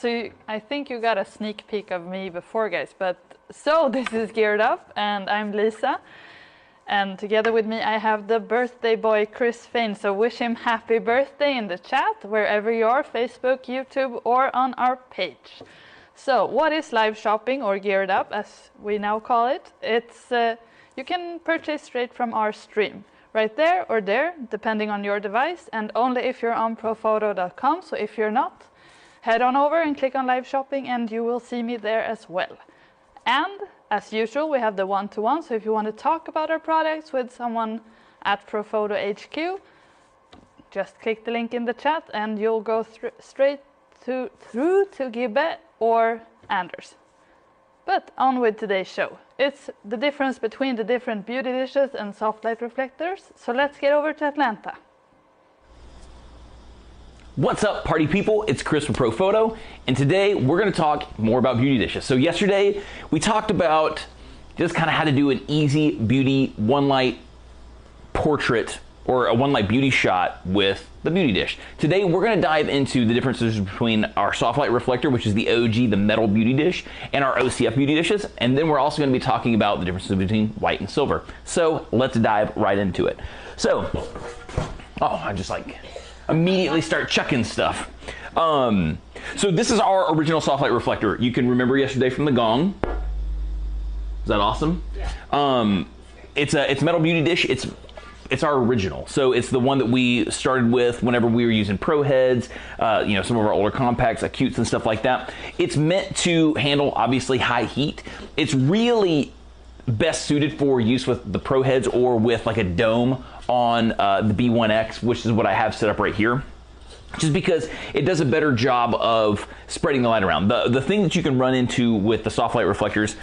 I think you got a sneak peek of me before, guys. But so this is Geared Up, and I'm Lisa. And together with me, I have the birthday boy, Chris Fain. So wish him happy birthday in the chat, wherever you are, Facebook, YouTube, or on our page. So what is live shopping, or Geared Up, as we now call it? It's you can purchase straight from our stream, right there or there, depending on your device, and only if you're on Profoto.com. So if you're not, head on over and click on live shopping, and you will see me there as well. And as usual, we have the one-to-one. So if you want to talk about our products with someone at Profoto HQ, just click the link in the chat, and you'll go straight through to Gibbe or Anders. But on with today's show. It's the difference between the different beauty dishes and Softlight reflectors. So let's get over to Atlanta. What's up, party people? It's Chris from Profoto, and today we're going to talk more about beauty dishes. So yesterday we talked about just kind of how to do an easy beauty one light portrait or a one light beauty shot with the beauty dish. Today we're going to dive into the differences between our Softlight reflector, which is the OG, the metal beauty dish, and our OCF beauty dishes. And then we're also going to be talking about the differences between white and silver. So let's dive right into it. So, I just like immediately start chucking stuff. So this is our original Softlight reflector. You can remember yesterday from the gong. Is that awesome? Yeah. It's a metal beauty dish. It's our original. So it's the one that we started with whenever we were using Pro heads, some of our older compacts, acutes and stuff like that. It's meant to handle obviously high heat. It's really best suited for use with the Pro heads or with like a dome on the B1X, which is what I have set up right here, just because it does a better job of spreading the light around. The thing that you can run into with the Softlight reflectors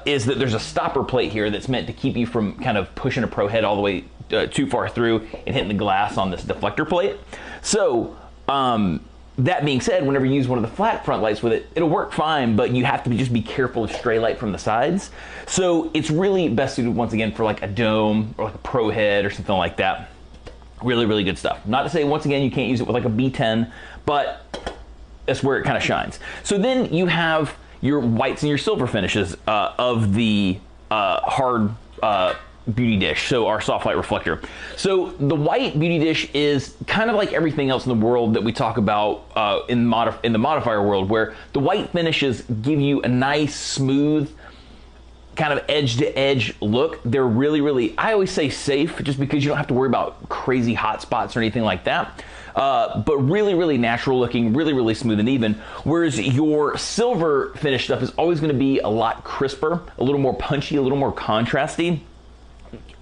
is that there's a stopper plate here that's meant to keep you from kind of pushing a Pro head all the way too far through and hitting the glass on this deflector plate. So that being said, whenever you use one of the flat front lights with it, it'll work fine, but you have to just be careful of stray light from the sides. So it's really best suited, once again, for like a dome or like a Pro head or something like that. Really, really good stuff. Not to say, once again, you can't use it with like a B10, but that's where it kind of shines. So then you have your whites and your silver finishes of the hard beauty dish, so our Softlight reflector. So the white beauty dish is kind of like everything else in the world that we talk about in the modifier world, where the white finishes give you a nice, smooth, kind of edge-to-edge look. They're really, really, I always say safe, just because you don't have to worry about crazy hot spots or anything like that. But really, really natural looking, really, really smooth and even. Whereas your silver finish stuff is always going to be a lot crisper, a little more punchy, a little more contrasty.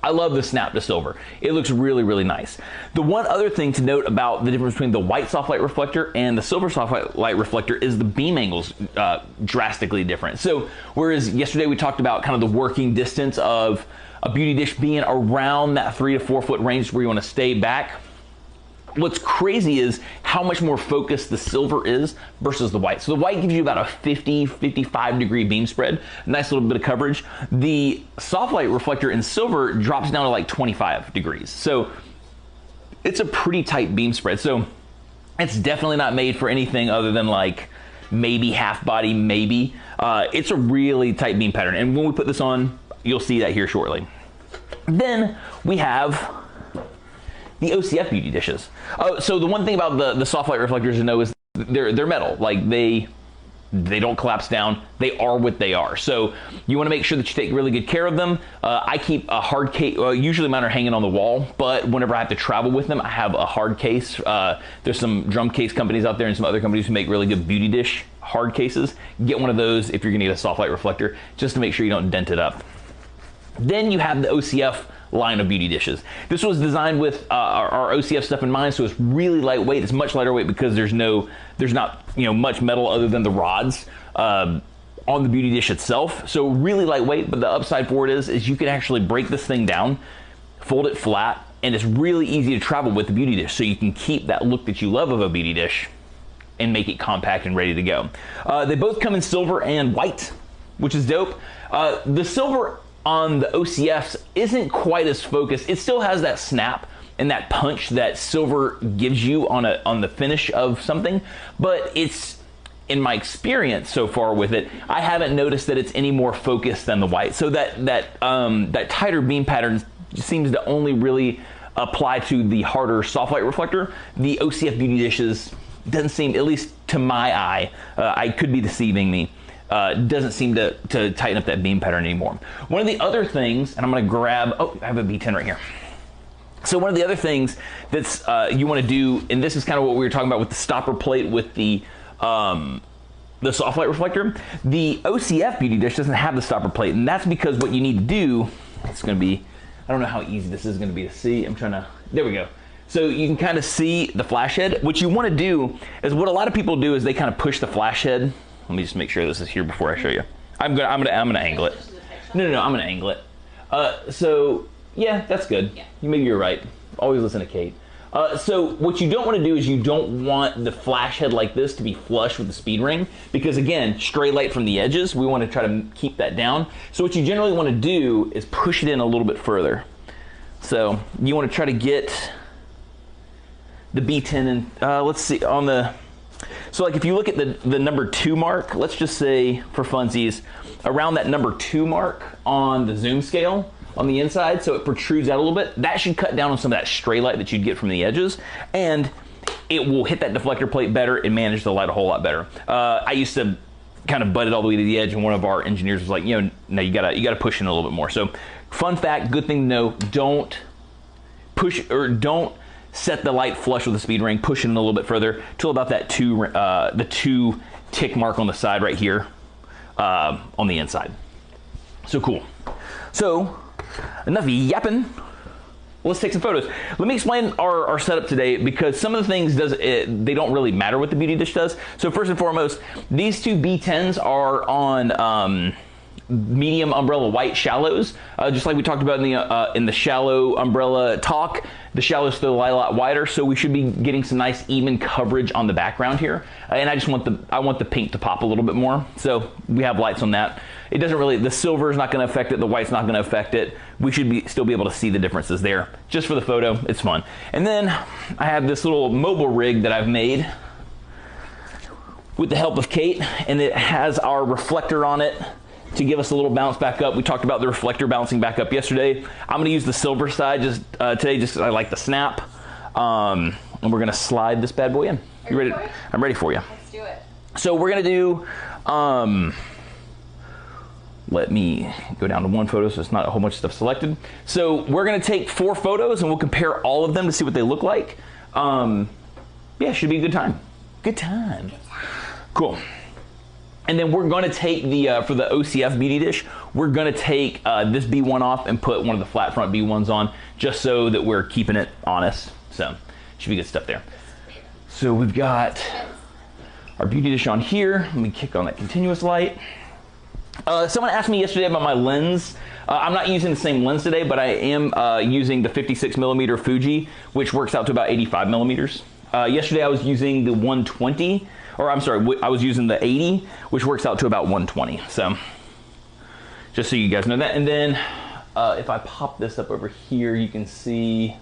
I love the snap to silver. It looks really, really nice. The one other thing to note about the difference between the white Softlight reflector and the silver Softlight reflector is the beam angles drastically different. So whereas yesterday we talked about kind of the working distance of a beauty dish being around that 3 to 4 foot range where you want to stay back, what's crazy is how much more focused the silver is versus the white. So the white gives you about a 50, 55 degree beam spread, nice little bit of coverage. The Softlight reflector in silver drops down to like 25 degrees. So it's a pretty tight beam spread. So it's definitely not made for anything other than like maybe half body, maybe. It's a really tight beam pattern. And when we put this on, you'll see that here shortly. Then we have the OCF beauty dishes. So the one thing about the Softlight reflectors to know is they're metal. Like they don't collapse down. They are what they are. So you want to make sure that you take really good care of them. I keep a hard case. Usually mine are hanging on the wall, but whenever I have to travel with them, I have a hard case. There's some drum case companies out there and some other companies who make really good beauty dish hard cases. Get one of those if you're going to get a Softlight reflector, just to make sure you don't dent it up. Then you have the OCF line of beauty dishes. This was designed with our OCF stuff in mind, so it's really lightweight. It's much lighter weight because there's not much metal other than the rods on the beauty dish itself. So really lightweight, but the upside for it is you can actually break this thing down, fold it flat, and it's really easy to travel with the beauty dish. So you can keep that look that you love of a beauty dish and make it compact and ready to go. They both come in silver and white, which is dope. The silver on the OCFs isn't quite as focused. It still has that snap and that punch that silver gives you on the finish of something, but it's in my experience so far with it, I haven't noticed that it's any more focused than the white. So that tighter beam pattern seems to only really apply to the harder Softlight reflector. The OCF beauty dishes doesn't seem, at least to my eye, I could be deceiving me, doesn't seem to tighten up that beam pattern anymore. One of the other things, and I'm going to grab, oh, I have a B10 right here. So one of the other things that's you want to do, and this is kind of what we were talking about with the stopper plate with the Softlight reflector, the OCF beauty dish doesn't have the stopper plate, and that's because what you need to do, it's going to be, I don't know how easy this is going to be to see. I'm trying to, there we go. So you can kind of see the flash head. What you want to do is, what a lot of people do is they kind of push the flash head. Let me just make sure this is here before I show you. I'm gonna angle it. No, I'm gonna angle it. So yeah, that's good. Yeah. Maybe you're right. Always listen to Kate. So what you don't want to do is you don't want the flash head like this to be flush with the speed ring, because again, stray light from the edges, we want to try to keep that down. So what you generally want to do is push it in a little bit further. So you want to try to get the B10 in, let's see, on the, so like if you look at the number 2 mark, let's just say for funsies, around that number 2 mark on the zoom scale, on the inside, so it protrudes out a little bit. That should cut down on some of that stray light that you'd get from the edges, and it will hit that deflector plate better and manage the light a whole lot better. I used to kind of butt it all the way to the edge, and one of our engineers was like, you know, no, you gotta push in a little bit more. So, fun fact, good thing to know: don't push, or don't set the light flush with the speed ring. Push it in a little bit further till about that the 2 tick mark on the side right here, on the inside. So cool. So, enough yapping. Let's take some photos. Let me explain our setup today, because some of the things they don't really matter what the beauty dish does. So first and foremost, these 2 B10s are on medium umbrella white shallows, just like we talked about in the shallow umbrella talk. The shallows still lie a lot wider, so we should be getting some nice even coverage on the background here. And I just want the pink to pop a little bit more, so we have lights on that. It doesn't really, the silver is not going to affect it, the white's not going to affect it. We should still be able to see the differences there. Just for the photo, it's fun. And then I have this little mobile rig that I've made with the help of Kate, and it has our reflector on it to give us a little bounce back up. We talked about the reflector bouncing back up yesterday. I'm going to use the silver side today, just because I like the snap. And we're going to slide this bad boy in. You ready? I'm ready for you. Let's do it. So we're going to do, let me go down to 1 photo so it's not a whole bunch of stuff selected. So we're going to take 4 photos and we'll compare all of them to see what they look like. Yeah, should be a good time. Good time. Cool. And then we're going to take the, for the OCF beauty dish, we're going to take this B1 off and put one of the flat front B1s on, just so that we're keeping it honest. So, should be good stuff there. So we've got our beauty dish on here. Let me kick on that continuous light. Someone asked me yesterday about my lens. I'm not using the same lens today, but I am using the 56mm Fuji, which works out to about 85mm. Yesterday I was using the 120, or I'm sorry, I was using the 80, which works out to about 120. So, just so you guys know that. And then, if I pop this up over here, you can see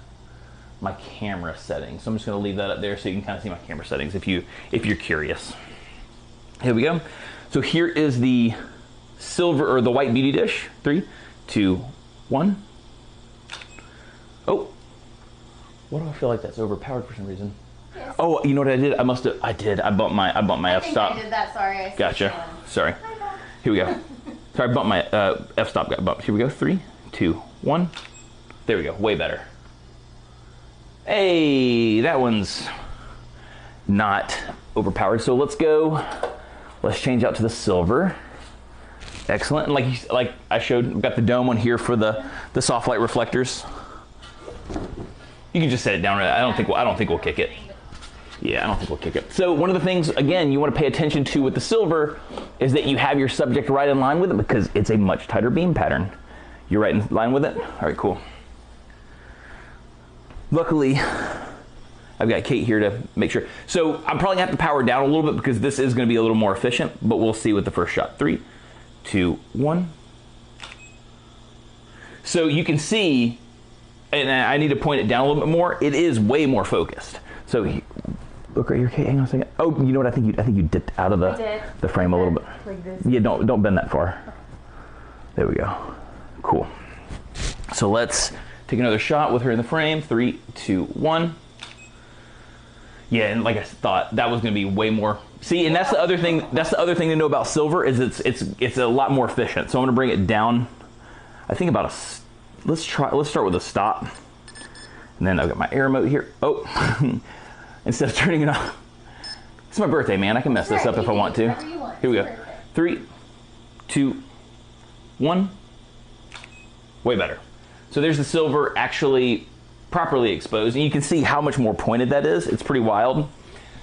my camera settings. So I'm just going to leave that up there so you can kind of see my camera settings if you're curious. Here we go. So here is the silver, or the white beauty dish. 3, 2, 1. Oh, what do I feel like that's overpowered for some reason? Yes. Oh, you know what I did? I bumped my f-stop. I did that, sorry. Gotcha. Sorry. Here we go. Sorry, I bumped my f-stop got bumped. Here we go. 3, 2, 1. There we go. Way better. Hey, that one's not overpowered. So let's go. Let's change out to the silver. Excellent. And like I showed, we've got the dome on here for the Softlight reflectors. You can just set it down. I don't think we'll kick it. Yeah, I don't think we'll kick it. So one of the things, again, you want to pay attention to with the silver is that you have your subject right in line with it, because it's a much tighter beam pattern. You're right in line with it? All right, cool. Luckily, I've got Kate here to make sure. So I'm probably gonna have to power down a little bit because this is gonna be a little more efficient, but we'll see with the first shot. 3, 2, 1. So you can see, and I need to point it down a little bit more, it is way more focused. So look right here, Kate. Hang on a second. Oh, you know what? I think you dipped out of the frame a little bit. Like this. Yeah, don't bend that far. There we go. Cool. So let's take another shot with her in the frame. 3, 2, 1. Yeah, and like I thought, that was going to be way more. See, and that's the other thing. That's the other thing to know about silver is it's a lot more efficient. So I'm going to bring it down. I think about let's start with a stop, and then I've got my air remote here. Oh, instead of turning it off. It's my birthday, man. I can mess this up if I want to. Here we go. 3, 2, 1. Way better. So there's the silver actually properly exposed, and you can see how much more pointed that is. It's pretty wild.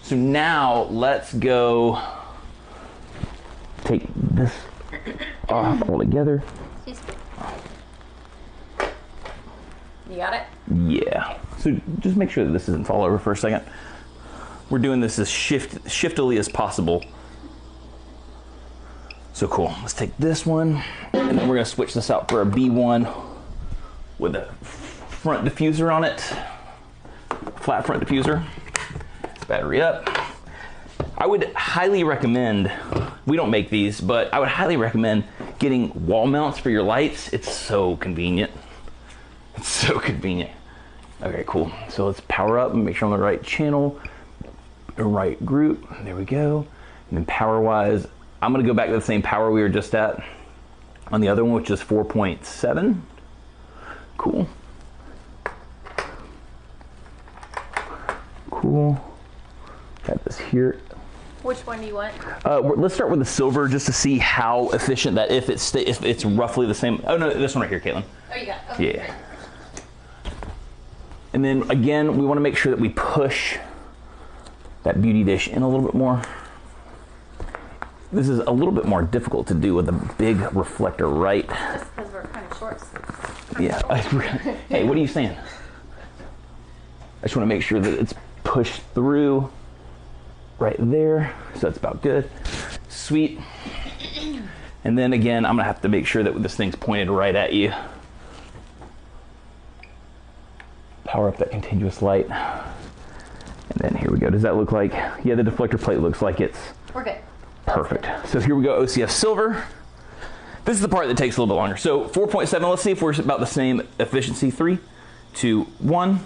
So now let's go take this off altogether. You got it? Yeah. So just make sure that this doesn't fall over for a second. We're doing this as shiftily as possible. So cool. Let's take this one, and then we're gonna switch this out for a B1 with a front diffuser on it. Flat front diffuser. Battery up. I would highly recommend, we don't make these, but I would highly recommend getting wall mounts for your lights. It's so convenient. It's so convenient. Okay, cool. So let's power up and make sure I'm on the right channel, the right group. There we go. And then power wise, I'm gonna go back to the same power we were just at on the other one, which is 4.7. Cool. Cool. Got this here. Which one do you want? Let's start with the silver just to see how efficient that, if it's roughly the same. Oh no, this one right here, Caitlin. Oh, you got it. Okay, yeah. Great. And then again, we want to make sure that we push that beauty dish in a little bit more. This is a little bit more difficult to do with a big reflector, right? Just because we're kind of short. Yeah. Hey, what are you saying? I just want to make sure that it's pushed through right there. So that's about good. Sweet. And then again, I'm gonna have to make sure that this thing's pointed right at you. Power up that continuous light. And then here we go. Does that look like, yeah, the deflector plate looks like it's We're good. perfect. So here we go, OCF silver. This is the part that takes a little bit longer. So 4.7, let's see if we're about the same efficiency. 3, 2, 1.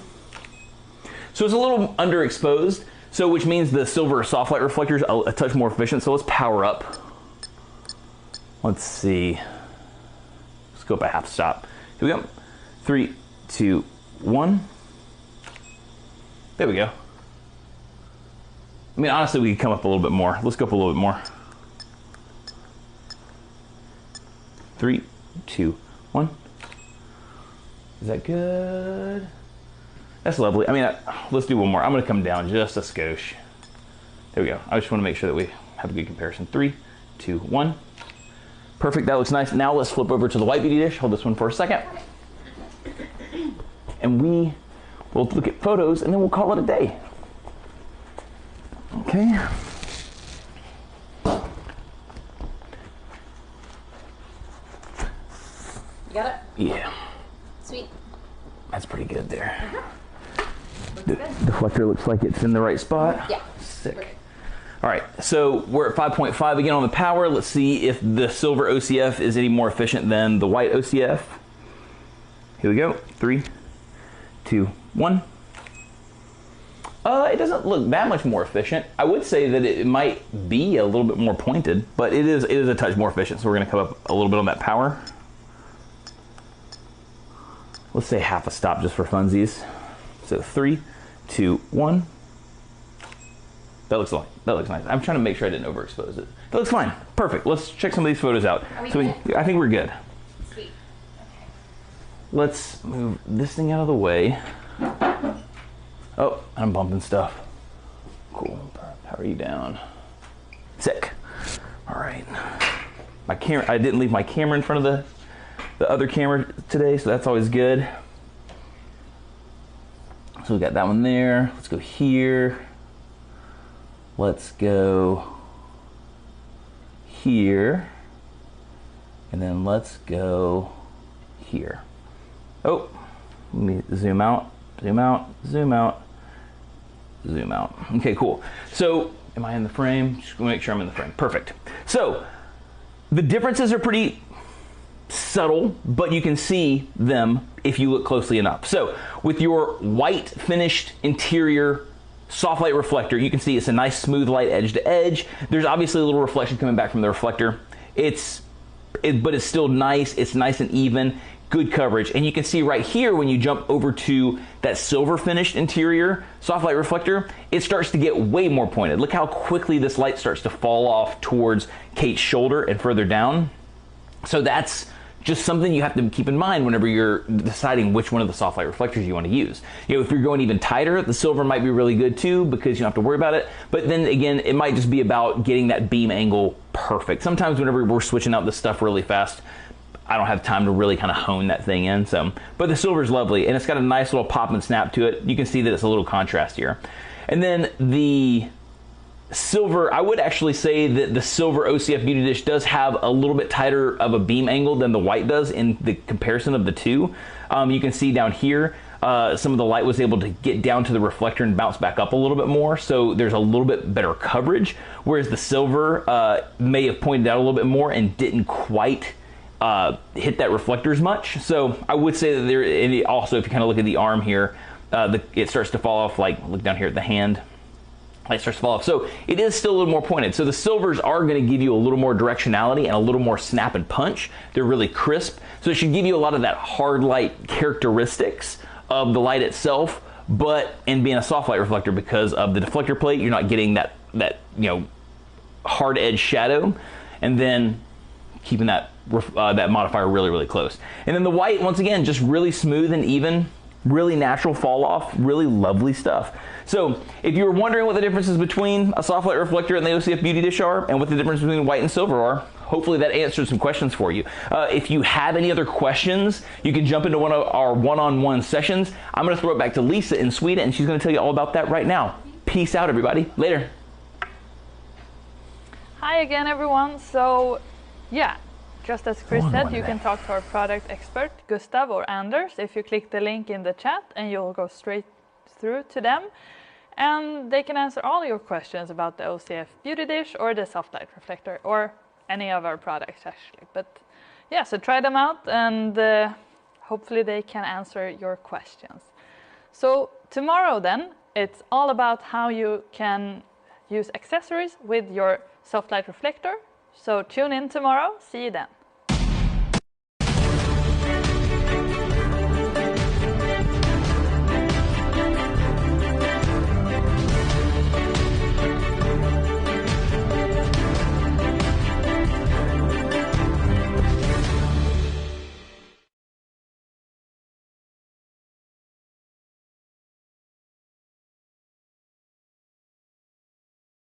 So it's a little underexposed, so which means the silver Softlight reflector is a touch more efficient. So let's power up. Let's see. Let's go up a half stop. Here we go. 3, 2, 1. There we go. I mean, honestly, we could come up a little bit more. Let's go up a little bit more. 3, 2, 1. Is that good? That's lovely. I mean, let's do one more. I'm going to come down just a skosh. There we go. I just want to make sure that we have a good comparison. 3, 2, 1. Perfect. That looks nice. Now let's flip over to the white beauty dish. Hold this one for a second. And we will look at photos, and then we'll call it a day. Okay. You got it? Yeah. Sweet. That's pretty good there. The deflector looks like it's in the right spot. Yeah. Sick. Great. All right, so we're at 5.5 again on the power. Let's see if the silver OCF is any more efficient than the white OCF. Here we go. 3, 2, 1. It doesn't look that much more efficient. I would say that it might be a little bit more pointed, but it is a touch more efficient. So we're gonna come up a little bit on that power. Let's say half a stop just for funsies. So 3, 2, 1. That looks nice. I'm trying to make sure I didn't overexpose it. That looks fine. Perfect. Let's check some of these photos out. I think we're good. Sweet. Okay. Let's move this thing out of the way. Oh, I'm bumping stuff. Cool. Power you down. Sick. All right. My camera. I didn't leave my camera in front of the other camera today, so that's always good. So we got that one there. Let's go here. Let's go here. And then let's go here. Oh, let me zoom out, zoom out, zoom out. zoom out. Okay, cool. So am I in the frame? Just make sure I'm in the frame. Perfect. So the differences are pretty subtle, but you can see them if you look closely enough. So with your white finished interior Softlight reflector, you can see it's a nice smooth light edge to edge. There's obviously a little reflection coming back from the reflector. But it's still nice. It's nice and even, good coverage. And you can see right here when you jump over to that silver finished interior Softlight reflector, it starts to get way more pointed. Look how quickly this light starts to fall off towards Kate's shoulder and further down. So that's just something you have to keep in mind whenever you're deciding which one of the Softlight reflectors you want to use. You know, if you're going even tighter, the silver might be really good too because you don't have to worry about it. But then again, it might just be about getting that beam angle perfect. Sometimes whenever we're switching out this stuff really fast, I don't have time to really kind of hone that thing in. But the silver is lovely and it's got a nice little pop and snap to it. You can see that it's a little contrast here. And then the silver, I would actually say that the silver OCF Beauty Dish does have a little bit tighter of a beam angle than the white does in the comparison of the two. You can see down here, some of the light was able to get down to the reflector and bounce back up a little bit more. So there's a little bit better coverage, whereas the silver may have pointed out a little bit more and didn't quite hit that reflector as much. So I would say that there, and also if you kind of look at the arm here, it starts to fall off, like look down here at the hand. Light starts to fall off. So it is still a little more pointed. So the silvers are going to give you a little more directionality and a little more snap and punch. They're really crisp. So it should give you a lot of that hard light characteristics of the light itself, but in being a soft light reflector, because of the deflector plate, you're not getting that hard edge shadow, and then keeping that modifier really, really close. And then the white, once again, just really smooth and even, really natural fall off, really lovely stuff. So if you were wondering what the differences between a Softlight reflector and the OCF Beauty Dish are, and what the difference between white and silver are, hopefully that answered some questions for you. If you have any other questions, you can jump into one of our one-on-one sessions. I'm going to throw it back to Lisa in Sweden, and she's going to tell you all about that right now. Peace out, everybody. Later. Hi again, everyone. So, yeah, just as Chris said, you can talk to our product expert, Gustav or Anders, if you click the link in the chat, and you'll go straight through to them. And they can answer all your questions about the OCF Beauty Dish or the Softlight reflector or any of our products actually. But yeah, so try them out and hopefully they can answer your questions. So tomorrow then, it's all about how you can use accessories with your Softlight reflector. So tune in tomorrow. See you then.